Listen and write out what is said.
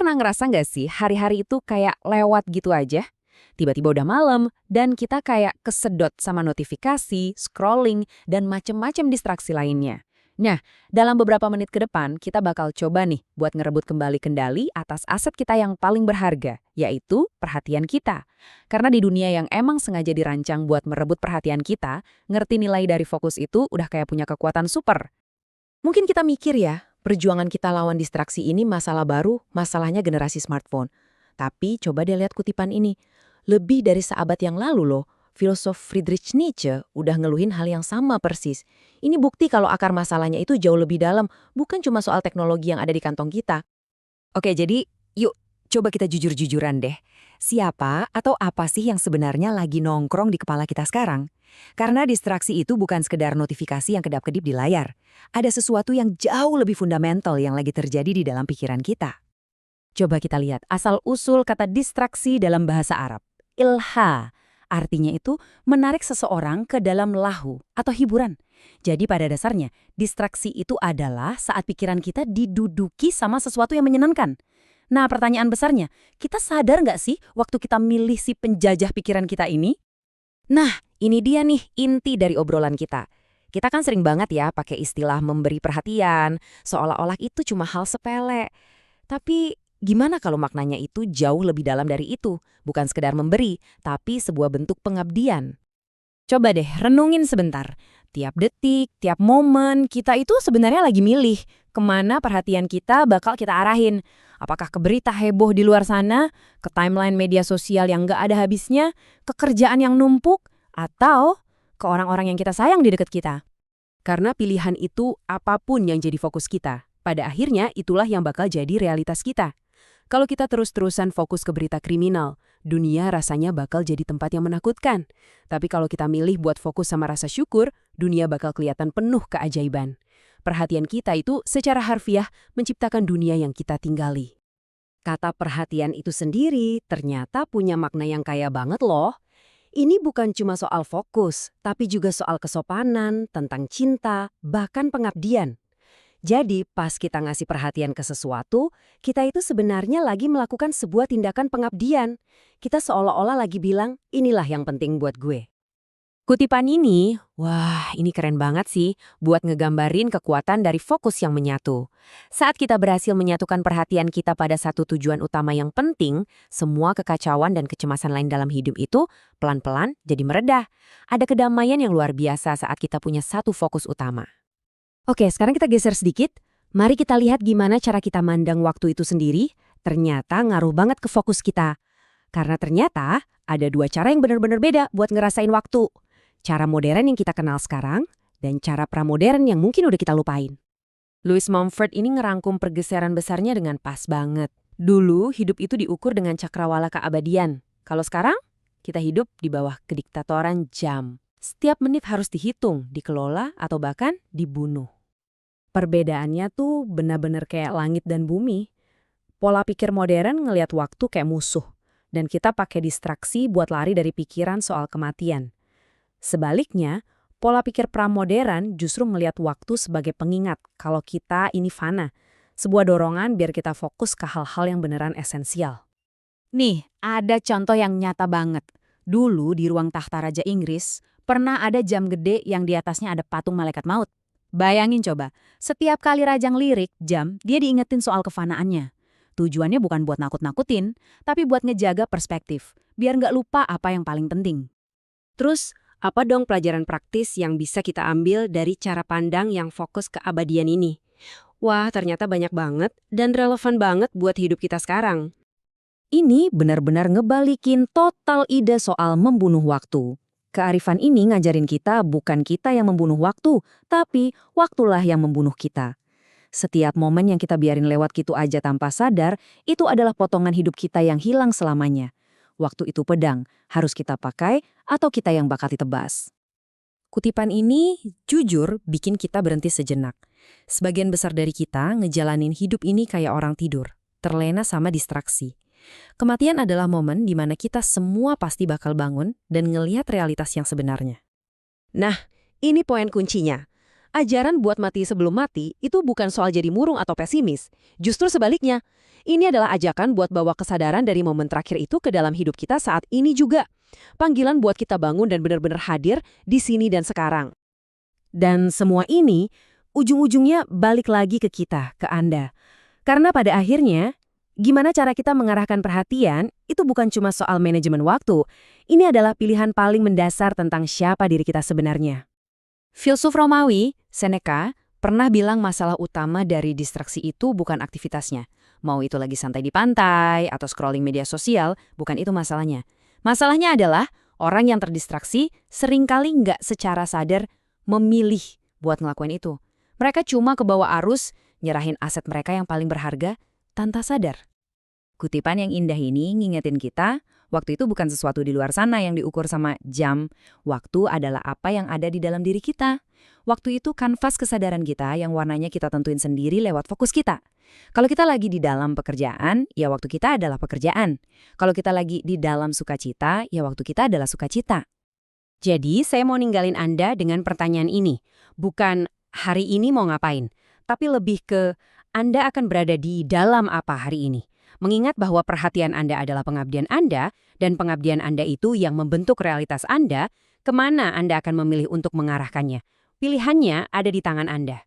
pernah ngerasa nggak sih hari-hari itu kayak lewat gitu aja? Tiba-tiba udah malam, dan kita kayak kesedot sama notifikasi, scrolling, dan macem-macem distraksi lainnya. Nah, dalam beberapa menit ke depan, kita bakal coba nih buat ngerebut kembali kendali atas aset kita yang paling berharga, yaitu perhatian kita. Karena di dunia yang emang sengaja dirancang buat merebut perhatian kita, ngerti nilai dari fokus itu udah kayak punya kekuatan super. Mungkin kita mikir ya, perjuangan kita lawan distraksi ini masalah baru, masalahnya generasi smartphone. Tapi coba deh lihat kutipan ini. Lebih dari seabad yang lalu loh, filosof Friedrich Nietzsche udah ngeluhin hal yang sama persis. Ini bukti kalau akar masalahnya itu jauh lebih dalam, bukan cuma soal teknologi yang ada di kantong kita. Oke, jadi yuk coba kita jujur-jujuran deh. Siapa atau apa sih yang sebenarnya lagi nongkrong di kepala kita sekarang? Karena distraksi itu bukan sekedar notifikasi yang kedap-kedip di layar. Ada sesuatu yang jauh lebih fundamental yang lagi terjadi di dalam pikiran kita. Coba kita lihat asal-usul kata distraksi dalam bahasa Arab. Ilha. Artinya itu menarik seseorang ke dalam lahu atau hiburan. Jadi pada dasarnya, distraksi itu adalah saat pikiran kita diduduki sama sesuatu yang menyenangkan. Nah, pertanyaan besarnya, kita sadar nggak sih waktu kita milih si penjajah pikiran kita ini? Nah, ini dia nih inti dari obrolan kita. Kita kan sering banget ya pakai istilah memberi perhatian, seolah-olah itu cuma hal sepele. Tapi gimana kalau maknanya itu jauh lebih dalam dari itu? Bukan sekedar memberi, tapi sebuah bentuk pengabdian. Coba deh renungin sebentar. Tiap detik, tiap momen, kita itu sebenarnya lagi milih kemana perhatian kita bakal kita arahin. Apakah ke berita heboh di luar sana, ke timeline media sosial yang nggak ada habisnya, ke kerjaan yang numpuk, atau ke orang-orang yang kita sayang di dekat kita. Karena pilihan itu apapun yang jadi fokus kita. Pada akhirnya itulah yang bakal jadi realitas kita. Kalau kita terus-terusan fokus ke berita kriminal, dunia rasanya bakal jadi tempat yang menakutkan. Tapi kalau kita milih buat fokus sama rasa syukur, dunia bakal kelihatan penuh keajaiban. Perhatian kita itu secara harfiah menciptakan dunia yang kita tinggali. Kata perhatian itu sendiri ternyata punya makna yang kaya banget loh. Ini bukan cuma soal fokus, tapi juga soal kesopanan, tentang cinta, bahkan pengabdian. Jadi, pas kita ngasih perhatian ke sesuatu, kita itu sebenarnya lagi melakukan sebuah tindakan pengabdian. Kita seolah-olah lagi bilang, inilah yang penting buat gue. Kutipan ini, wah ini keren banget sih, buat ngegambarin kekuatan dari fokus yang menyatu. Saat kita berhasil menyatukan perhatian kita pada satu tujuan utama yang penting, semua kekacauan dan kecemasan lain dalam hidup itu pelan-pelan jadi meredah. Ada kedamaian yang luar biasa saat kita punya satu fokus utama. Oke, sekarang kita geser sedikit. Mari kita lihat gimana cara kita mandang waktu itu sendiri, ternyata ngaruh banget ke fokus kita. Karena ternyata ada dua cara yang benar-benar beda buat ngerasain waktu. Cara modern yang kita kenal sekarang, dan cara pramodern yang mungkin udah kita lupain. Louis Mumford ini ngerangkum pergeseran besarnya dengan pas banget. Dulu hidup itu diukur dengan cakrawala keabadian. Kalau sekarang, kita hidup di bawah kediktatoran jam. Setiap menit harus dihitung, dikelola, atau bahkan dibunuh. Perbedaannya tuh benar-benar kayak langit dan bumi. Pola pikir modern ngelihat waktu kayak musuh, dan kita pakai distraksi buat lari dari pikiran soal kematian. Sebaliknya, pola pikir pramodern justru ngelihat waktu sebagai pengingat kalau kita ini fana, sebuah dorongan biar kita fokus ke hal-hal yang beneran esensial. Nih, ada contoh yang nyata banget. Dulu di ruang tahta Raja Inggris, pernah ada jam gede yang di atasnya ada patung malaikat maut. Bayangin coba, setiap kali Raja ngelirik jam, dia diingetin soal kefanaannya. Tujuannya bukan buat nakut-nakutin, tapi buat ngejaga perspektif, biar nggak lupa apa yang paling penting. Terus, apa dong pelajaran praktis yang bisa kita ambil dari cara pandang yang fokus ke abadian ini? Wah, ternyata banyak banget dan relevan banget buat hidup kita sekarang. Ini benar-benar ngebalikin total ide soal membunuh waktu. Kearifan ini ngajarin kita bukan kita yang membunuh waktu, tapi waktulah yang membunuh kita. Setiap momen yang kita biarin lewat gitu aja tanpa sadar, itu adalah potongan hidup kita yang hilang selamanya. Waktu itu pedang, harus kita pakai atau kita yang bakal ditebas. Kutipan ini jujur bikin kita berhenti sejenak. Sebagian besar dari kita ngejalanin hidup ini kayak orang tidur, terlena sama distraksi. Kematian adalah momen di mana kita semua pasti bakal bangun dan ngelihat realitas yang sebenarnya. Nah, ini poin kuncinya. Ajaran buat mati sebelum mati itu bukan soal jadi murung atau pesimis. Justru sebaliknya, ini adalah ajakan buat bawa kesadaran dari momen terakhir itu ke dalam hidup kita saat ini juga. Panggilan buat kita bangun dan benar-benar hadir di sini dan sekarang. Dan semua ini, ujung-ujungnya balik lagi ke kita, ke Anda. Karena pada akhirnya, gimana cara kita mengarahkan perhatian, itu bukan cuma soal manajemen waktu. Ini adalah pilihan paling mendasar tentang siapa diri kita sebenarnya. Filsuf Romawi, Seneca, pernah bilang masalah utama dari distraksi itu bukan aktivitasnya. Mau itu lagi santai di pantai atau scrolling media sosial, bukan itu masalahnya. Masalahnya adalah orang yang terdistraksi seringkali nggak secara sadar memilih buat ngelakuin itu. Mereka cuma kebawa arus, nyerahin aset mereka yang paling berharga tanpa sadar. Kutipan yang indah ini ngingetin kita, waktu itu bukan sesuatu di luar sana yang diukur sama jam. Waktu adalah apa yang ada di dalam diri kita. Waktu itu kanvas kesadaran kita yang warnanya kita tentuin sendiri lewat fokus kita. Kalau kita lagi di dalam pekerjaan, ya waktu kita adalah pekerjaan. Kalau kita lagi di dalam sukacita, ya waktu kita adalah sukacita. Jadi, saya mau ninggalin Anda dengan pertanyaan ini. Bukan hari ini mau ngapain, tapi lebih ke Anda akan berada di dalam apa hari ini. Mengingat bahwa perhatian Anda adalah pengabdian Anda, dan pengabdian Anda itu yang membentuk realitas Anda, kemana Anda akan memilih untuk mengarahkannya? Pilihannya ada di tangan Anda.